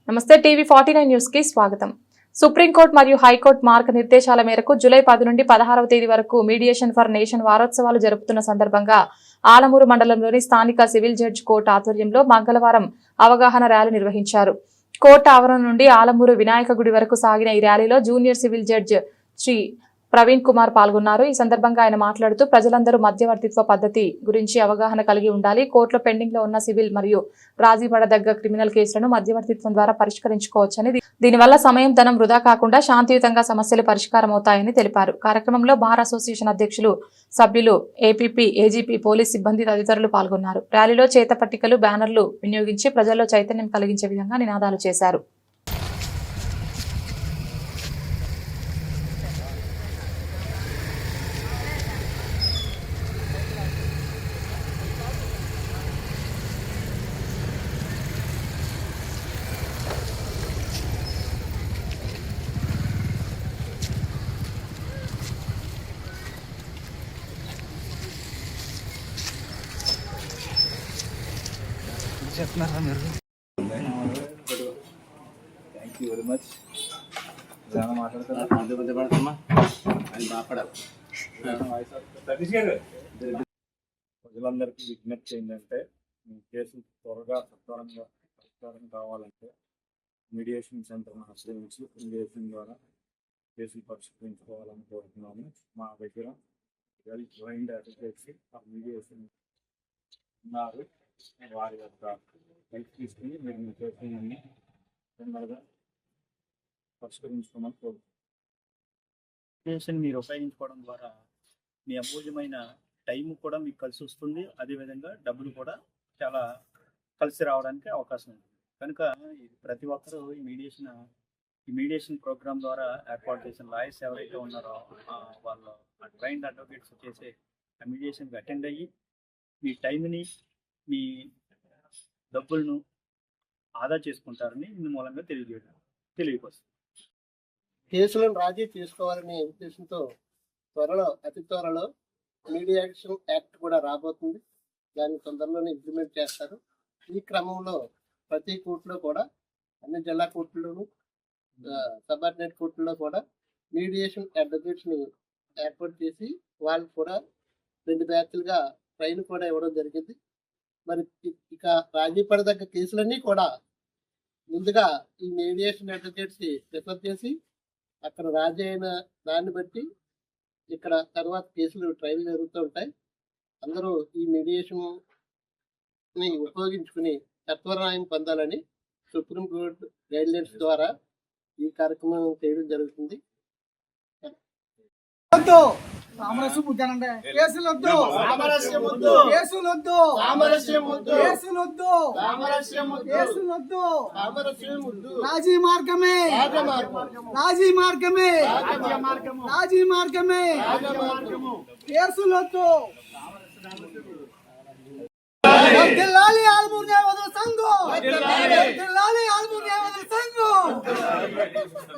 నమస్తే TV 49 news కి స్వాగతం. సుప్రీంకోర్టు మరియు హైకోర్టు మార్గనిర్దేశాల మేరకు జూలై 10 నుండి 16వ తేదీ వరకు మీడియేషన్ ఫర్ నేషన్ వారోత్సవాలు జరుపుతున్న సందర్భంగా ఆలమూరు మండలంలోని స్థానిక సివిల్ జడ్జి కోర్టు ఆధ్వర్యంలో మంగళవారం అవగాహన ర్యాలీ నిర్వహించారు. కోర్టు ఆవరణ నుండి ఆలమూరు వినాయక గుడి వరకు సాగిన ఈ ర్యాలీలో junior civil judge Shri Praveen Kumar పాల్గొన్నారు. ఈ సందర్భంగా ఆయన మాట్లాడుతూ ప్రజలందరూ మధ్యవర్తిత్వ పద్ధతి గురించి అవగాహన కలిగి ఉండాలి. కోర్టులో పెండింగ్ లో ఉన్న సివిల్ మరియు రాజీ పడదగ్గ క్రిమినల్ కేసులను మధ్యవర్తిత్వం ద్వారా పరిష్కరించుకోవచ్చని, దీనివల్ల సమయం ధనం వృధా కాకుండా శాంతియుతంగా సమస్యలు పరిష్కారం అవుతాయని తెలిపారు. కార్యక్రమంలో బార్ అసోసియేషన్ అధ్యక్షులు, సభ్యులు, ఏపీపీ, ఏజీపీ, పోలీస్ సిబ్బంది తదితరులు పాల్గొన్నారు. ర్యాలీలో చేత పట్టికలు, బ్యానర్లు వినియోగించి ప్రజల్లో చైతన్యం కలిగించే విధంగా నినాదాలు చేశారు. Thank you very much. ప్రజలందరికీ విజ్ఞప్తి ఏంటంటే, మీ కేసులు త్వరగా సత్వరంగా పరిష్కారం కావాలంటే మీడియేషన్ సెంటర్ను ఆశ్రయించి మీడియేషన్ ద్వారా కేసులు పరిష్కరించుకోవాలని కోరుతున్నాము. మా దగ్గర వెల్ ట్రైన్డ్ అడ్వకేట్స్ ఆ మీడియేషన్ ఉన్నారు. వారి యొక్క హెల్ప్ తీసుకుని మీరు మీ కేసులన్నీ తొందరగా పరిష్కరించుకోమని కోరుతున్నాను. మీరు ఉపయోగించుకోవడం ద్వారా మీ అమూల్యమైన టైం కూడా మీకు కలిసి వస్తుంది. అదేవిధంగా డబ్బులు కూడా చాలా కలిసి రావడానికి అవకాశం ఉంది. కనుక ప్రతి ఒక్కరూ ఈ మీడియేషన్ ప్రోగ్రామ్ ద్వారా ఏర్పాటు చేసిన లాయర్స్ ఎవరైతే ఉన్నారో వాళ్ళు ట్రైన్డ్ అడ్వకేట్స్ చేసే ఆ మీడియేషన్కి అటెండ్ అయ్యి మీ టైంని, మీ డబ్బులను ఆదా చేసుకుంటారని ఇందు మూలంగా తెలియపరుస్తుంది. కేసులను రాజీ చేసుకోవాలనే ఉద్దేశంతో అతి త్వరలో మీడియేషన్ యాక్ట్ కూడా రాబోతుంది. దాన్ని తొందరలోనే ఇంప్లిమెంట్ చేస్తారు. ఈ క్రమంలో ప్రతి కోర్టులో కూడా, అన్ని జిల్లా కోర్టుల్లోనూ, సబార్డినేట్ కోర్టుల్లో కూడా మీడియేషన్ అడ్వకేట్స్ని ఏర్పాటు చేసి వాళ్ళకి కూడా 2 బ్యాచ్లుగా ట్రైన్ కూడా ఇవ్వడం జరిగింది. మరి ఇక రాజీ పడదగ్గ కేసులన్నీ కూడా ముందుగా ఈ మీడియేషన్ అడ్వకేట్స్ రిఫర్ చేసి అక్కడ రాజీ అయిన దాన్ని బట్టి ఇక్కడ తర్వాత కేసులు ట్రయల్ జరుగుతూ ఉంటాయి. అందరూ ఈ మీడియేషన్ని ఉపయోగించుకుని సత్వర న్యాయం పొందాలని సుప్రీంకోర్టు గైడ్లైన్స్ ద్వారా ఈ కార్యక్రమం చేయడం జరుగుతుంది. రాజీ మార్గమే కేసులొద్దు. వర్ధిల్లాలి ఆలమూరు న్యాయవాదుల సంఘం.